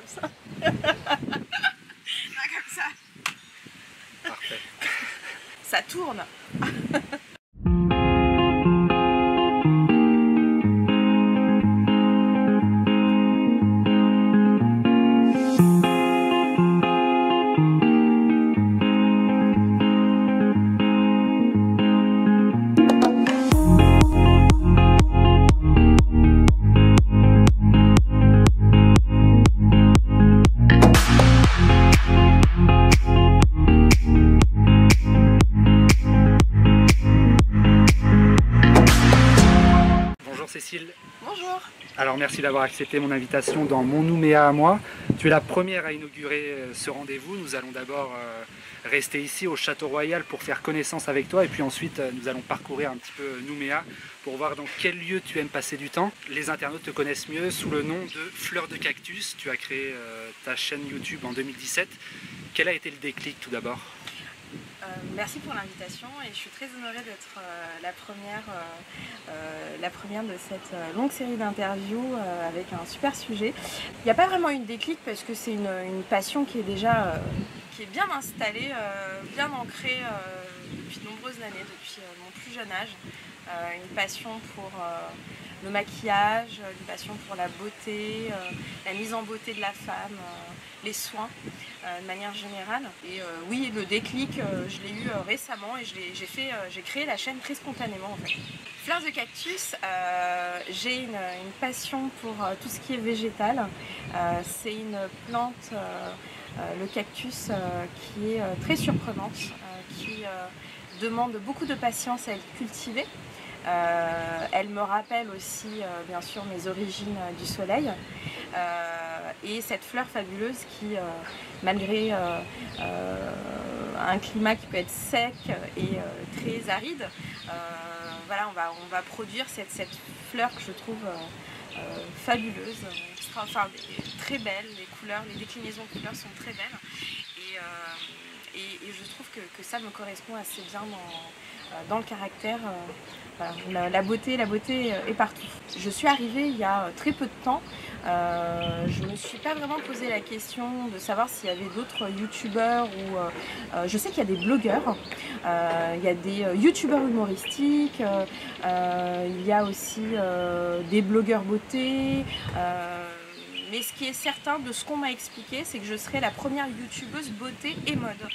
ça. Comme ça. Parfait. Ça tourne. Cécile. Bonjour. Alors merci d'avoir accepté mon invitation dans mon Nouméa à moi. Tu es la première à inaugurer ce rendez-vous. Nous allons d'abord rester ici au Château Royal pour faire connaissance avec toi et puis ensuite nous allons parcourir un petit peu Nouméa pour voir dans quel lieu tu aimes passer du temps. Les internautes te connaissent mieux sous le nom de Fleur de Cactus. Tu as créé ta chaîne YouTube en 2017. Quel a été le déclic tout d'abord ? Merci pour l'invitation et je suis très honorée d'être la première de cette longue série d'interviews avec un super sujet. Il n'y a pas vraiment eu de déclic parce que c'est une passion qui est déjà qui est bien installée, bien ancrée depuis de nombreuses années, depuis mon plus jeune âge. Une passion pour le maquillage, une passion pour la beauté, la mise en beauté de la femme, les soins de manière générale. Et oui, le déclic, je l'ai eu récemment et j'ai créé la chaîne très spontanément en fait. Fleur de Cactus, j'ai une passion pour tout ce qui est végétal. C'est une plante, le cactus, qui est très surprenante, qui demande beaucoup de patience à être cultivée. Elle me rappelle aussi bien sûr mes origines du soleil et cette fleur fabuleuse qui malgré un climat qui peut être sec et très aride, voilà, on va produire cette fleur que je trouve fabuleuse, enfin très belle, les couleurs, les déclinaisons de couleurs sont très belles et je trouve que ça me correspond assez bien dans le caractère. Voilà, la beauté est partout. Je suis arrivée il y a très peu de temps. Je ne me suis pas vraiment posé la question de savoir s'il y avait d'autres youtubeurs ou je sais qu'il y a des blogueurs, il y a des youtubeurs humoristiques, il y a aussi des blogueurs beauté. Mais ce qui est certain de ce qu'on m'a expliqué, c'est que je serai la première youtubeuse beauté et mode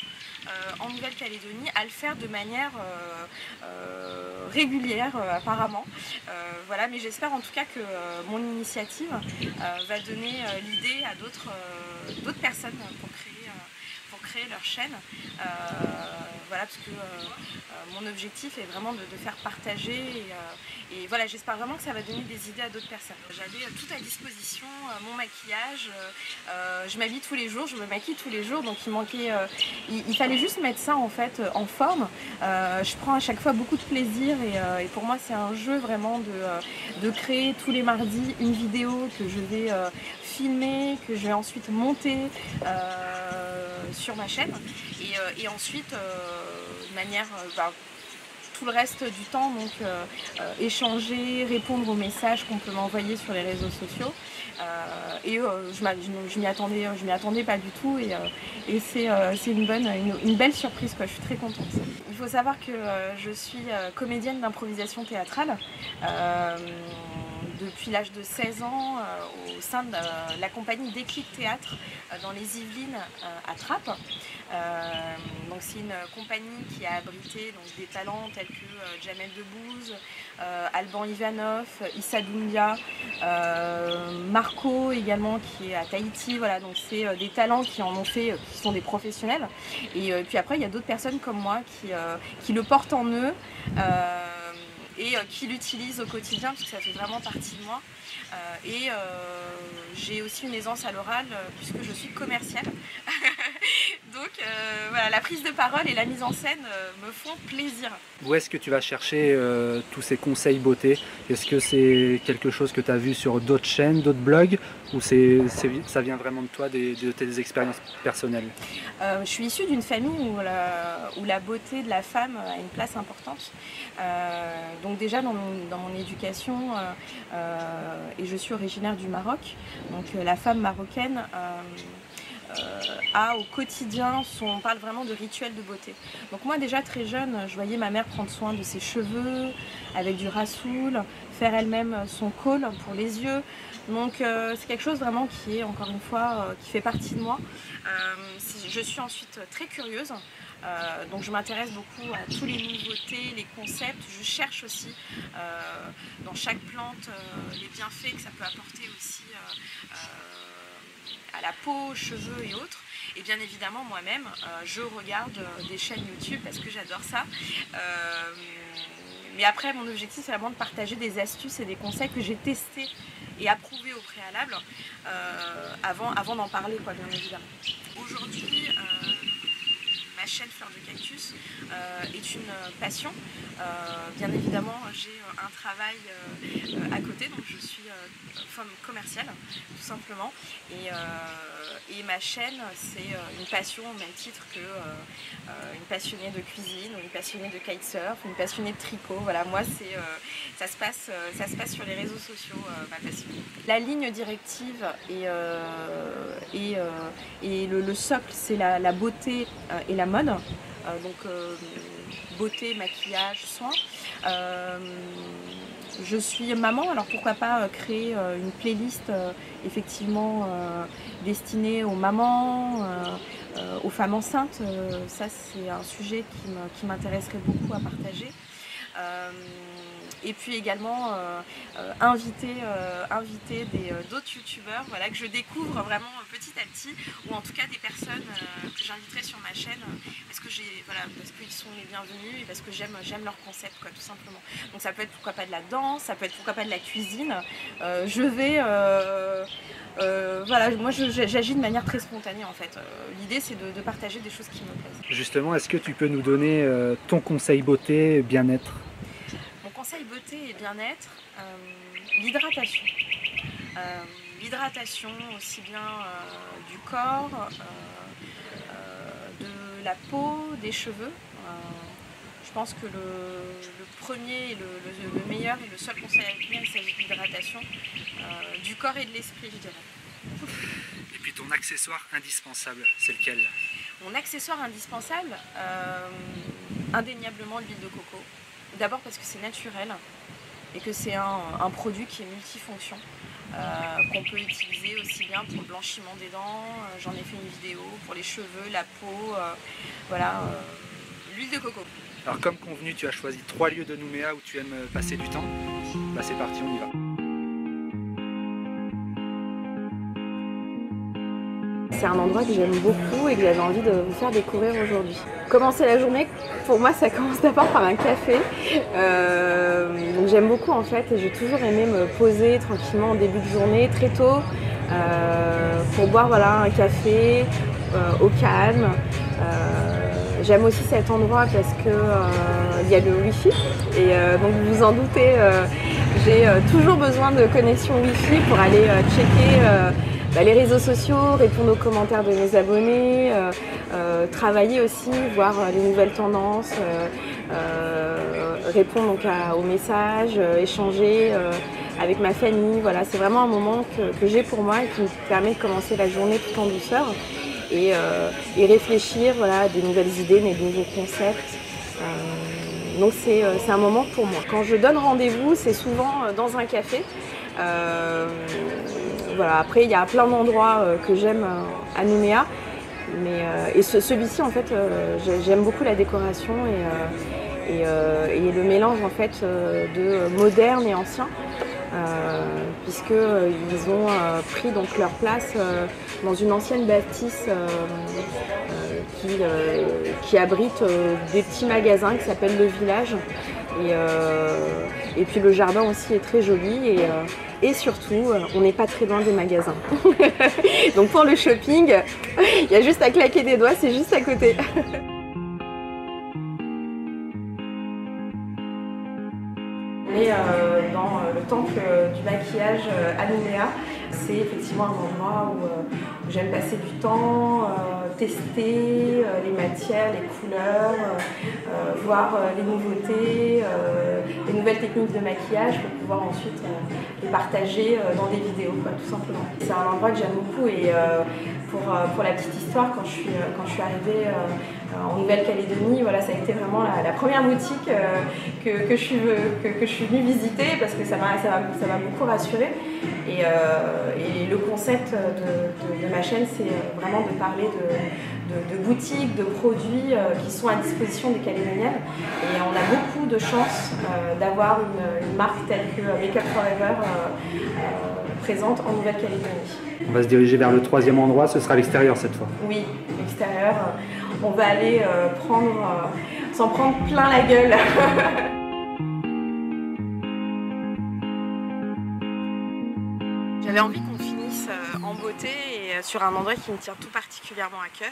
en Nouvelle-Calédonie à le faire de manière régulière apparemment. Voilà, mais j'espère en tout cas que mon initiative va donner l'idée à d'autres personnes pour créer leur chaîne. Voilà, parce que mon objectif est vraiment de faire partager et voilà, j'espère vraiment que ça va donner des idées à d'autres personnes. J'avais tout à disposition, mon maquillage, je m'habille tous les jours, je me maquille tous les jours, donc il fallait juste mettre ça en fait en forme. Je prends à chaque fois beaucoup de plaisir et pour moi c'est un jeu vraiment de créer tous les mardis une vidéo que je vais filmer, que je vais ensuite monter sur ma chaîne et ensuite de manière tout le reste du temps, donc échanger, répondre aux messages qu'on peut m'envoyer sur les réseaux sociaux. Je m'y attendais pas du tout et c'est une belle surprise quoi. Je suis très contente. Il faut savoir que je suis comédienne d'improvisation théâtrale depuis l'âge de 16 ans au sein de la compagnie Déclic Théâtre dans les Yvelines à Trappes. Donc c'est une compagnie qui a abrité donc, des talents tels que Jamel Debbouze, Alban Ivanov, Issa Doumbia, Marco également qui est à Tahiti. Voilà, donc c'est des talents qui en ont fait, qui sont des professionnels. Et puis après il y a d'autres personnes comme moi qui le portent en eux. Et qui l'utilisent au quotidien parce que ça fait vraiment partie de moi. J'ai aussi une aisance à l'oral puisque je suis commerciale. Donc voilà, la prise de parole et la mise en scène me font plaisir. Où est-ce que tu vas chercher tous ces conseils beauté? Est-ce que c'est quelque chose que tu as vu sur d'autres chaînes, d'autres blogs, ou ça vient vraiment de toi, de tes expériences personnelles? Je suis issue d'une famille où la beauté de la femme a une place importante. Donc déjà dans mon éducation, et je suis originaire du Maroc, donc la femme marocaine a au quotidien, on parle vraiment de rituels de beauté. Donc moi déjà très jeune, je voyais ma mère prendre soin de ses cheveux avec du rassoul, faire elle-même son col pour les yeux. Donc c'est quelque chose vraiment qui est, encore une fois, qui fait partie de moi. Je suis ensuite très curieuse. Donc je m'intéresse beaucoup à tous les nouveautés, les concepts. Je cherche aussi dans chaque plante les bienfaits que ça peut apporter aussi à la peau, aux cheveux et autres. Et bien évidemment moi-même je regarde des chaînes YouTube parce que j'adore ça. Mais après mon objectif c'est vraiment de partager des astuces et des conseils que j'ai testés et approuvés au préalable avant d'en parler quoi, bien évidemment. Aujourd'hui ma chaîne Fleur de Cactus est une passion. Bien évidemment, j'ai un travail à côté, donc je suis femme commerciale, tout simplement. Et ma chaîne, c'est une passion au même titre que une passionnée de cuisine, ou une passionnée de kitesurf, une passionnée de tricot. Voilà, moi, ça se passe sur les réseaux sociaux, ma passion. La ligne directive et le socle, c'est la beauté et la mode. Donc beauté, maquillage, soins. Je suis maman, alors pourquoi pas créer une playlist effectivement destinée aux mamans, aux femmes enceintes. Ça c'est un sujet qui m'intéresserait beaucoup à partager. Et puis également inviter d'autres youtubeurs, voilà, que je découvre vraiment petit à petit, ou en tout cas des personnes que j'inviterai sur ma chaîne parce qu'ils sont les bienvenus et parce que j'aime leur concept quoi, tout simplement. Donc ça peut être pourquoi pas de la danse, ça peut être pourquoi pas de la cuisine. Voilà, moi j'agis de manière très spontanée en fait. L'idée c'est de partager des choses qui me plaisent. Justement, est-ce que tu peux nous donner ton conseil beauté, bien-être? Mon conseil beauté et bien-être, l'hydratation. L'hydratation aussi bien du corps, de la peau, des cheveux. Je pense que le premier, le meilleur et le seul conseil à tenir, il s'agit de l'hydratation du corps et de l'esprit, je dirais. Et puis ton accessoire indispensable, c'est lequel? Mon accessoire indispensable, indéniablement l'huile de coco. D'abord parce que c'est naturel et que c'est un produit qui est multifonction, qu'on peut utiliser aussi bien pour le blanchiment des dents, j'en ai fait une vidéo, pour les cheveux, la peau, voilà, l'huile de coco. Alors comme convenu, tu as choisi 3 lieux de Nouméa où tu aimes passer du temps. Bah c'est parti, on y va. C'est un endroit que j'aime beaucoup et que j'avais envie de vous faire découvrir aujourd'hui. Commencer la journée, pour moi, ça commence d'abord par un café. Donc j'aime beaucoup en fait et j'ai toujours aimé me poser tranquillement en début de journée, très tôt, pour boire voilà, un café au calme. J'aime aussi cet endroit parce que y a le Wi-Fi et donc vous vous en doutez, j'ai toujours besoin de connexion Wi-Fi pour aller checker les réseaux sociaux, répondre aux commentaires de mes abonnés, travailler aussi, voir les nouvelles tendances, répondre donc aux messages, échanger avec ma famille. Voilà, c'est vraiment un moment que j'ai pour moi et qui me permet de commencer la journée tout en douceur et réfléchir voilà, à des nouvelles idées, des nouveaux concepts. Donc c'est un moment pour moi. Quand je donne rendez-vous, c'est souvent dans un café. Voilà, après il y a plein d'endroits que j'aime à Nouméa, et celui-ci en fait j'aime beaucoup la décoration et le mélange en fait de moderne et ancien, puisque ils ont pris donc leur place dans une ancienne bâtisse qui abrite des petits magasins qui s'appellent le village. Et puis le jardin aussi est très joli et surtout on n'est pas très loin des magasins. Donc pour le shopping, il y a juste à claquer des doigts, c'est juste à côté. On est dans le temple du maquillage à Nouméa. C'est effectivement un endroit où j'aime passer du temps, tester les matières, les couleurs, voir les nouveautés, les nouvelles techniques de maquillage pour pouvoir ensuite les partager dans des vidéos, quoi, tout simplement. C'est un endroit que j'aime beaucoup et pour la petite histoire, quand je suis arrivée en Nouvelle-Calédonie, voilà, ça a été vraiment la première boutique que je suis venue visiter parce que ça m'a beaucoup rassurée. Et le concept de ma chaîne, c'est vraiment de parler de boutiques, de produits qui sont à disposition des Calédoniennes. Et on a beaucoup de chance d'avoir une marque telle que Make Up Forever présente en Nouvelle-Calédonie. On va se diriger vers le troisième endroit, ce sera à l'extérieur cette fois. Oui, l'extérieur. On va aller s'en prendre plein la gueule. J'avais envie qu'on finisse en beauté et sur un endroit qui me tient tout particulièrement à cœur.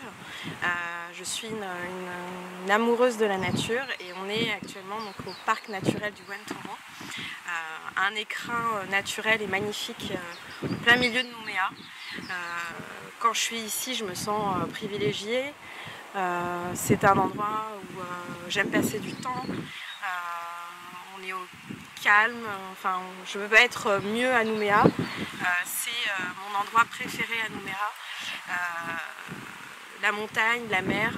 Je suis une amoureuse de la nature et on est actuellement donc, au parc naturel du Ouentouran. Un écrin naturel et magnifique au plein milieu de Nouméa. Quand je suis ici, je me sens privilégiée. C'est un endroit où j'aime passer du temps. On est au calme, enfin, je veux pas être mieux à Nouméa. C'est mon endroit préféré à Nouméa. La montagne, la mer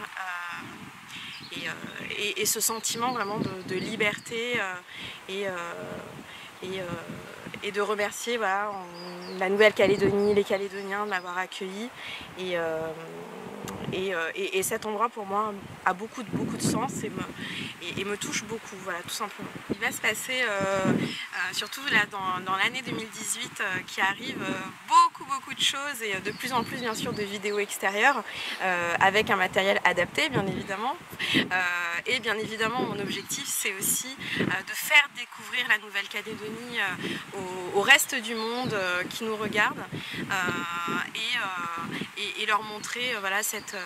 et ce sentiment vraiment de liberté et de remercier voilà, la Nouvelle-Calédonie, les Calédoniens de m'avoir accueilli. Et cet endroit pour moi a beaucoup de sens et me touche beaucoup, voilà, tout simplement. Il va se passer, surtout là, dans l'année 2018 qui arrive, beaucoup de choses et de plus en plus bien sûr de vidéos extérieures avec un matériel adapté bien évidemment. Et bien évidemment mon objectif c'est aussi de faire découvrir la Nouvelle-Calédonie au reste du monde qui nous regarde et leur montrer voilà, cette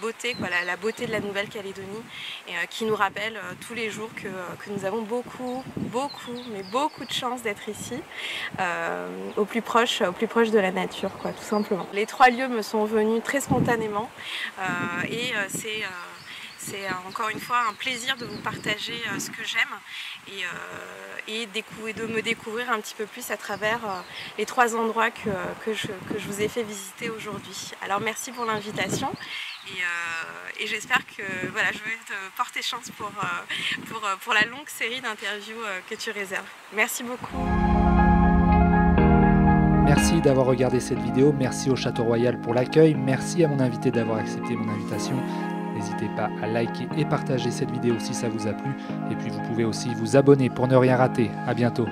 beauté, quoi, la beauté de la Nouvelle-Calédonie qui nous rappelle tous les jours que nous avons beaucoup de chance d'être ici, au plus proche de la nature, quoi, tout simplement. Les trois lieux me sont venus très spontanément et c'est encore une fois un plaisir de vous partager ce que j'aime et de me découvrir un petit peu plus à travers les trois endroits que je vous ai fait visiter aujourd'hui. Alors merci pour l'invitation et j'espère que voilà, je vais te porter chance pour la longue série d'interviews que tu réserves. Merci beaucoup. Merci d'avoir regardé cette vidéo, merci au Château Royal pour l'accueil, merci à mon invité d'avoir accepté mon invitation. N'hésitez pas à liker et partager cette vidéo si ça vous a plu. Et puis vous pouvez aussi vous abonner pour ne rien rater. À bientôt.